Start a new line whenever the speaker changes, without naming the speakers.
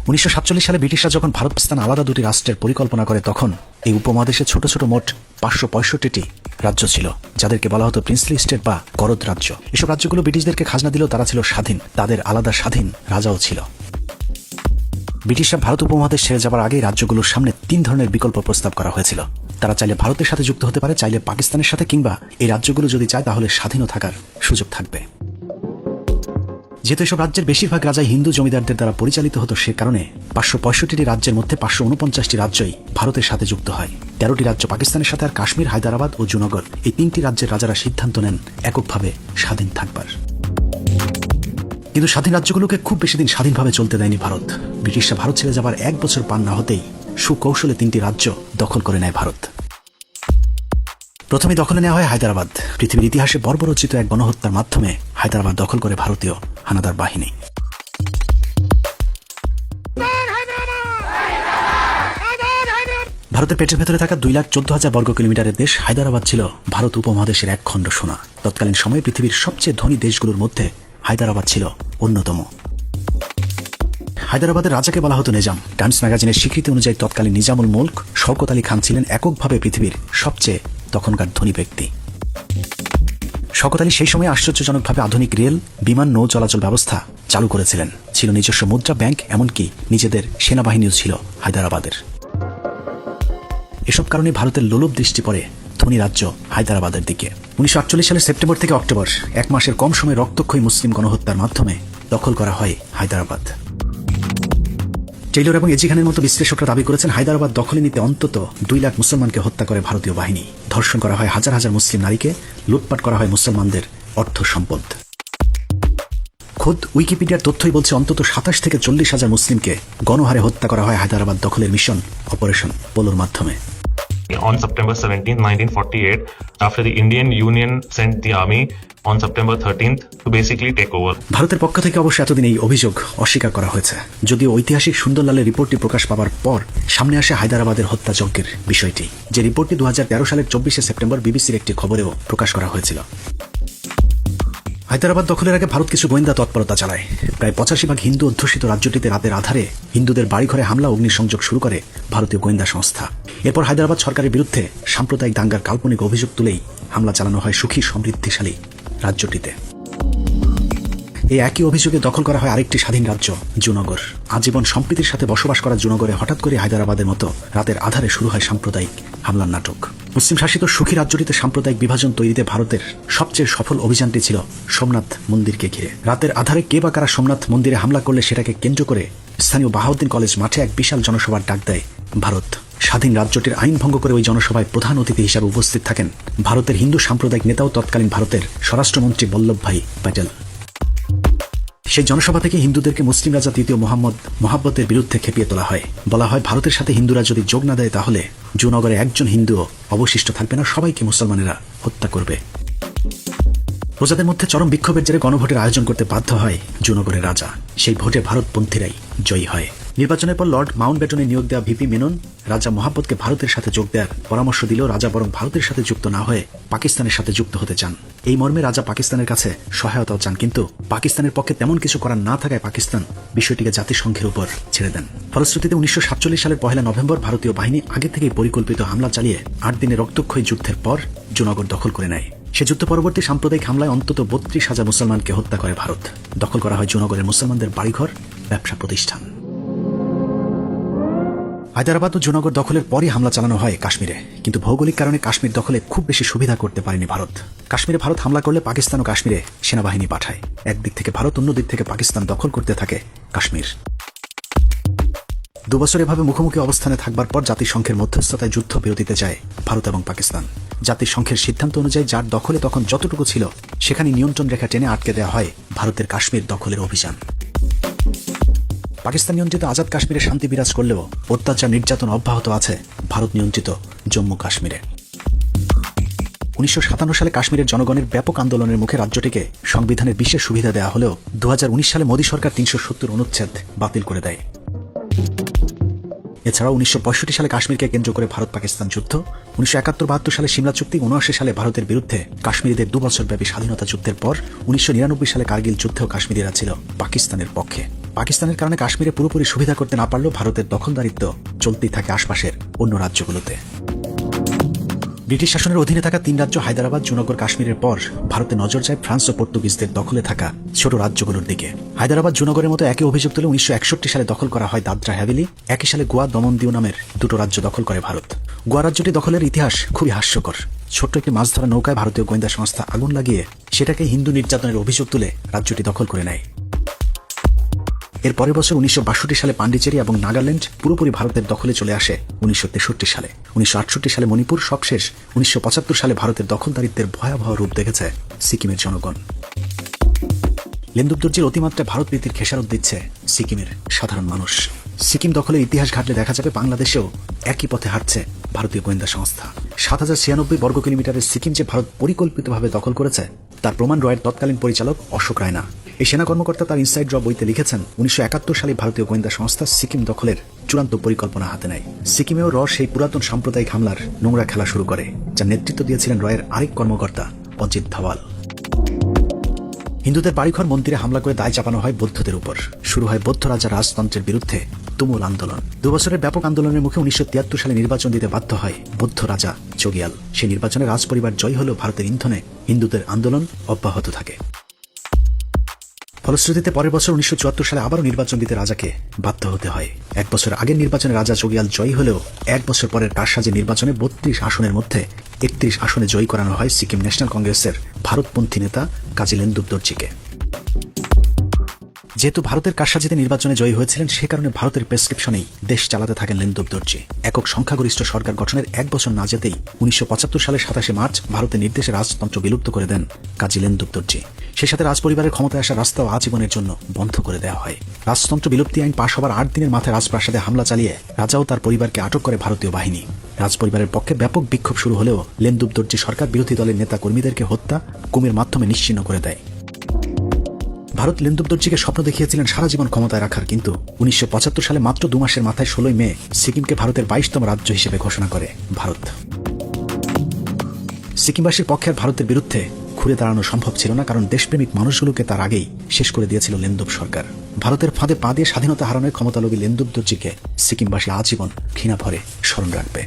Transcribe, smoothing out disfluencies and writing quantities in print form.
1947 সালে ব্রিটিশরা যখন ভারত পাকিস্তান আলাদা দুটি রাষ্ট্রের পরিকল্পনা করে তখন এই উপমহাদেশে ছোট ছোট মোট 565টি রাজ্য ছিল, যাদেরকে বলা হতো প্রিন্সলি স্টেট বা করদ রাজ্য। এসব রাজ্যগুলো ব্রিটিশদেরকে খাজনা দিলেও তারা ছিল স্বাধীন, তাদের আলাদা স্বাধীন রাজাও ছিল। ব্রিটিশরা ভারত উপমহাদেশ ছেড়ে যাবার আগেই রাজ্যগুলোর সামনে 3 ধরনের বিকল্প প্রস্তাব করা হয়েছিল। তারা চাইলে ভারতের সাথে যুক্ত হতে পারে, চাইলে পাকিস্তানের সাথে, কিংবা এই রাজ্যগুলো যদি চায় তাহলে স্বাধীনও থাকার সুযোগ থাকবে। যেহেতু এসব রাজ্যের বেশিরভাগ রাজাই হিন্দু জমিদারদের দ্বারা পরিচালিত হতো, সে কারণে 565টি রাজ্যের মধ্যে 549টি রাজ্যই ভারতের সাথে যুক্ত হয়। 13টি রাজ্য পাকিস্তানের সাথে, আর কাশ্মীর, হায়দ্রাবাদ ও জুনাগড় এই 3টি রাজ্যের রাজারা সিদ্ধান্ত নেন এককভাবে স্বাধীন থাকবার। কিন্তু স্বাধীন রাজ্যগুলোকে খুব বেশি দিন স্বাধীনভাবে চলতে দেয়নি ভারত। ব্রিটিশরা ভারত ছেড়ে যাবার 1 বছর পার না হতেই সুকৌশলে 3টি রাজ্য দখল করে নেয় ভারত। প্রথমে দখলে নেওয়া হয় হায়দ্রাবাদ। পৃথিবীর ইতিহাসে বর্বরোচিত এক গণহত্যার মাধ্যমে হায়দ্রাবাদ দখল করে ভারতীয় হানাদার বাহিনী। ভারতের পেটের ভেতরে থাকা 2,14,000 বর্গ কিলোমিটারের দেশ হায়দ্রাবাদ ছিল ভারত উপমহাদেশের এক খণ্ড সোনা। তৎকালীন সময়ে পৃথিবীর সবচেয়ে ধনী দেশগুলোর মধ্যে হায়দ্রাবাদ ছিল অন্যতম। হায়দ্রাবাদের রাজাকে বলা হতো নিজাম। টাইমস ম্যাগাজিনের স্বীকৃতি অনুযায়ী তৎকালীন নিজামুল মুলক শওকত আলী খান ছিলেন এককভাবে পৃথিবীর সবচেয়ে তখনকার ধনী ব্যক্তি। শওকত আলী সেই সময় আশ্চর্যজনকভাবে আধুনিক রেল, বিমান, নৌ চলাচল ব্যবস্থা চালু করেছিলেন। ছিল নিজস্ব মুদ্রা ব্যাংক, এমনকি নিজেদের সেনাবাহিনীও ছিল হায়দ্রাবাদের। এসব কারণে ভারতের লোলুপ দৃষ্টি পড়ে ধনী রাজ্য হায়দ্রাবাদের দিকে। 1948 সালের সেপ্টেম্বর থেকে অক্টোবর, 1 মাসের কম সময়ে রক্তক্ষয়ী মুসলিম গণহত্যার মাধ্যমে দখল করা হয় হায়দ্রাবাদ। টেইলর এবং এজি খানের মতো বিশ্লেষকরা দাবি করেছেন হায়দ্রাবাদ দখলে নিতে অন্তত 2 লাখ মুসলমানকে হত্যা করে ভারতীয় বাহিনী। ধর্ষণ করা হয় হাজার হাজার মুসলিম নারীকে, লুটপাট করা হয় মুসলমানদের অর্থ সম্পদ। খোদ উইকিপিডিয়ার তথ্যই বলছে অন্তত 27 থেকে 40,000 মুসলিমকে গণহারে হত্যা করা হয় হায়দ্রাবাদ দখলের মিশন অপারেশন পোলোর মাধ্যমে।
On September 17, 1948, after the Indian Union sent the army on September 13th to basically take over.
ভারতের পক্ষ থেকে অবশ্য এতদিন এই অভিযোগ অস্বীকার করা হয়েছে, যদিও ঐতিহাসিক সুন্দরলালের রিপোর্টটি প্রকাশ পাওয়ার পর সামনে আসে হায়দ্রাবাদের হত্যাযজ্ঞের বিষয়টি। যে রিপোর্টটি 2013 সালের 24শে সেপ্টেম্বর বিবিসির একটি খবরেও প্রকাশ করা হয়েছিল। হায়দ্রাবাদ দখলের আগে ভারত কিছু গোয়েন্দা তৎপরতা চালায়। প্রায় 85% হিন্দু অধ্যুষিত রাজ্যটিতে রাতের আধারে হিন্দুদের বাড়িঘরে হামলা, অগ্নিসংযোগ শুরু করে ভারতীয় গোয়েন্দা সংস্থা। এরপর হায়দ্রাবাদ সরকারের বিরুদ্ধে সাম্প্রদায়িক দাঙ্গার কাল্পনিক অভিযোগ তুলেই হামলা চালানো হয় সুখী সমৃদ্ধিশালী রাজ্যটিতে। এই একই অভিযোগে দখল করা হয় আরেকটি স্বাধীন রাজ্য জুনাগড়। আজীবন সম্প্রীতির সাথে বসবাস করা জুনাগড়ে হঠাৎ করে হায়দ্রাবাদের মতো রাতের আধারে শুরু হয় সাম্প্রদায়িক হামলার নাটক। মুসলিম শাসিত সুখী রাজ্যটিতে সাম্প্রদায়িক বিভাজন তৈরিতে ভারতের সবচেয়ে সফল অভিযানটি ছিল সোমনাথ মন্দিরকে ঘিরে। রাতের আধারে কে বা কারা সোমনাথ মন্দিরে হামলা করলে সেটাকে কেন্দ্র করে স্থানীয় বাহাউদ্দিন কলেজ মাঠে এক বিশাল জনসভার ডাক দেয় ভারত। স্বাধীন রাজ্যটির আইন ভঙ্গ করে ওই জনসভায় প্রধান অতিথি হিসাবে উপস্থিত থাকেন ভারতের হিন্দু সাম্প্রদায়িক নেতাও তৎকালীন ভারতের স্বরাষ্ট্রমন্ত্রী বল্লভভাই প্যাটেল। সেই জনসভা থেকে হিন্দুদেরকে মুসলিম রাজা তৃতীয় মোহাম্মদের বিরুদ্ধে খেপিয়ে তোলা হয়। বলা হয় ভারতের সাথে হিন্দুরা যদি যোগ না দেয় তাহলে জুনাগড়ে একজন হিন্দুও অবশিষ্ট থাকবে না, সবাইকে মুসলমানেরা হত্যা করবে। প্রজাদের মধ্যে চরম বিক্ষোভের জেরে গণভোটের আয়োজন করতে বাধ্য হয় জুনাগড়ের রাজা। সেই ভোটে ভারতপন্থীরাই জয়ী হয়। নির্বাচনের পর লর্ড মাউন্টব্যাটনে নিয়োগ দেওয়া ভিপি মেনন রাজা মোহাম্মদকে ভারতের সাথে যোগ দেওয়ার পরামর্শ দিলেও রাজা বরং ভারতের সাথে যুক্ত না হয়ে পাকিস্তানের সাথে যুক্ত হতে চান। এই মর্মে রাজা পাকিস্তানের কাছে সহায়তাও চান, কিন্তু পাকিস্তানের পক্ষে তেমন কিছু করার না থাকায় পাকিস্তান বিষয়টিকে জাতিসংঘের উপর ছেড়ে দেন। ফলশ্রুতিতে 1947 সালের 1 নভেম্বর ভারতীয় বাহিনী আগে থেকেই পরিকল্পিত হামলা চালিয়ে 8 দিনের রক্তক্ষয়ী যুদ্ধের পর জুনাগড় দখল করে নেয়। সে যুদ্ধ পরবর্তী সাম্প্রদায়িক হামলায় অন্তত 32,000 মুসলমানকে হত্যা করে ভারত। দখল করা হয় জুনাগড়ের মুসলমানদের বাড়িঘর, ব্যবসা প্রতিষ্ঠান। হায়দ্রাবাদ ও জুনাগড় দখলের পরই হামলা চালানো হয় কাশ্মীরে, কিন্তু ভৌগোলিক কারণে কাশ্মীর দখলে খুব বেশি সুবিধা করতে পারেনি ভারত। কাশ্মীরে ভারত হামলা করলে পাকিস্তান ও কাশ্মীরে সেনাবাহিনী পাঠায়। একদিক থেকে ভারত, অন্য দিক থেকে পাকিস্তান দখল করতে থাকে কাশ্মীর। 2 বছর এভাবে মুখোমুখি অবস্থানে থাকবার পর জাতিসংঘের মধ্যস্থতায় যুদ্ধ বিরতিতে যায় ভারত এবং পাকিস্তান। জাতিসংঘের সিদ্ধান্ত অনুযায়ী যার দখলে তখন যতটুকু ছিল সেখানে নিয়ন্ত্রণ রেখা টেনে আটকে দেওয়া হয় ভারতের কাশ্মীর দখলের অভিযান। পাকিস্তান নিয়ন্ত্রিত আজাদ কাশ্মীরে শান্তি বিরাজ করলেও অত্যাচার নির্যাতন অব্যাহত আছে ভারত নিয়ন্ত্রিত জম্মু কাশ্মীরে। 1957 সালে কাশ্মীরের জনগণের ব্যাপক আন্দোলনের মুখে রাজ্যটিকে সংবিধানের বিশেষ সুবিধা দেওয়া হলেও 2019 সালে মোদী সরকার 370 অনুচ্ছেদ বাতিল করে দেয়। এছাড়াও 1965 সালে কাশ্মীরকে কেন্দ্র করে ভারত পাকিস্তান যুদ্ধ, 1971-72 সালে সিমলা চুক্তি, 1979 সালে ভারতের বিরুদ্ধে কাশ্মীরিদের 2 বছর ব্যাপী স্বাধীনতা যুদ্ধের পর 1999 সালে কার্গিল যুদ্ধেও কাশ্মীরিরা ছিল পাকিস্তানের পক্ষে। পাকিস্তানের কারণে কাশ্মীরে পুরোপুরি সুবিধা করতে না পারলেও ভারতের দখলদারিত্ব চলতেই থাকে আশপাশের অন্য রাজ্যগুলোতে। ব্রিটিশ শাসনের অধীনে থাকা 3 রাজ্য হায়দ্রাবাদ, জুনাগড়, কাশ্মীরের পর ভারতে নজর যায় ফ্রান্স ও পর্তুগিজদের দখলে থাকা ছোট রাজ্যগুলোর দিকে। হায়দ্রাবাদ, জুনাগড়ের মতো একই অভিযোগ তুলে 1961 সালে দখল করা হয় দাদরা হ্যাভেলি। একই সালে গোয়া, দমন দিউ নামের 2টো রাজ্য দখল করে ভারত। গোয়া রাজ্যটি দখলের ইতিহাস খুবই হাস্যকর। ছোট্ট একটি মাছ ধরা নৌকায় ভারতীয় গোয়েন্দা সংস্থা আগুন লাগিয়ে সেটাকে হিন্দু নির্যাতনের অভিযোগ তুলে রাজ্যটি দখল করে নেয়। এর পরের বছর 1962 সালে পান্ডিচেরি এবং নাগাল্যান্ড পুরোপুরি ভারতের দখলে চলে আসে 1963 সালে। 1968 সালে মণিপুর, সবশেষ 1975 সালে ভারতের দখলদারিত্বের ভয়াবহ রূপ দেখেছে সিকিমের জনগণ। লেন্দুবদর্জির অতিমাত্রায় ভারত প্রীতির খেসারত দিচ্ছে সিকিমের সাধারণ মানুষ। সিকিম দখলের ইতিহাস ঘাটলে দেখা যাবে বাংলাদেশেও একই পথে হাঁটছে ভারতীয় গোয়েন্দা সংস্থা। 7096 বর্গ কিলোমিটারের সিকিম যে ভারত পরিকল্পিতভাবে দখল করেছে তার প্রমাণ রয়ের তৎকালীন পরিচালক অশোক রায়না। এই সেনা কর্মকর্তা তার ইনসাইড ড্র বইতে লিখেছেন 1971 সালে ভারতীয় গোয়েন্দা সংস্থা সিকিম দখলের চূড়ান্ত পরিকল্পনা হাতে নেয়। সিকিমেও র সেই পুরাতন সাম্প্রদায়িক হামলার নোংরা খেলা শুরু করে, যার নেতৃত্ব দিয়েছিলেন রয়ের আরেক কর্মকর্তা অজিত ধাওয়াল। হিন্দুদের বাড়িঘর মন্দিরে হামলা করে দায় চাপানো হয় বৌদ্ধদের উপর। শুরু হয় বৌদ্ধ রাজা রাজতন্ত্রের বিরুদ্ধে তুমুল আন্দোলন। 2 বছরের ব্যাপক আন্দোলনের মুখে 1973 সালে নির্বাচন দিতে বাধ্য হয় বৌদ্ধ রাজা চোগিয়াল। সেই নির্বাচনে রাজপরিবার জয়ী হলেও ভারতের ইন্ধনে হিন্দুদের আন্দোলন অব্যাহত থাকে। ফলশ্রুতিতে পরের বছর 1974 সালে আবারও নির্বাচন দিতে রাজাকে বাধ্য হতে হয়। 1 বছর আগের নির্বাচনে রাজা চোগিয়াল জয়ী হলেও 1 বছর পরের কারসাজি নির্বাচনে 32 আসনের মধ্যে 31 আসনে জয়ী করানো হয় সিকিম ন্যাশনাল কংগ্রেসের ভারতপন্থী নেতা কাজী লেন্দুবদর্জিকে। যেহেতু ভারতের কারসাজিতে নির্বাচনে জয়ী হয়েছিলেন, সে কারণে ভারতের প্রেসক্রিপশনেই দেশ চালাতে থাকেন লেন্দুবদর্জি। একক সংখ্যাগরিষ্ঠ সরকার গঠনের 1 বছর না যেতেই 1975 সালের 27 মার্চ ভারতের নির্দেশে রাজতন্ত্র বিলুপ্ত করে দেন কাজী লেন্দুবদর্জি। সেই সাথে রাজপরিবারের ক্ষমতায় আসার রাস্তাও আজীবনের জন্য বন্ধ করে দেওয়া হয়। রাজতন্ত্র বিলুপ্তি আইন পাশ হবার 8 দিনের মাথায় রাজপ্রাসাদে হামলা চালিয়ে রাজা ও তার পরিবারকে আটক করে ভারতীয় বাহিনী। রাজপরিবারের পক্ষে ব্যাপক বিক্ষোভ শুরু হলেও লেন্দুবদর্জি সরকার বিরোধী দলের নেতা কর্মীদেরকে হত্যা, গুমের মাধ্যমে নিশ্চিহ্ন করে দেয়। ভারত লেন্দুবদর্জিকে স্বপ্ন দেখিয়েছিলেন সারা জীবন ক্ষমতায় রাখার, কিন্তু 1975 সালে মাত্র 2 মাসের মাথায় 16 মে সিকিমকে ভারতের 22তম রাজ্য হিসেবে ঘোষণা করে ভারত। সিকিমবাসীর পক্ষে আর ভারতের বিরুদ্ধে ঘুরে দাঁড়ানো সম্ভব ছিল না, কারণ দেশপ্রেমিক মানুষগুলোকে তার আগেই শেষ করে দিয়েছিল লেন্দুব সরকার। ভারতের ফাঁদে পা দিয়ে স্বাধীনতা হারানোর ক্ষমতালোভী লেন্দুবদর্জিকে সিকিমবাসী আজীবন ঘৃণা ভরে স্মরণ রাখবে।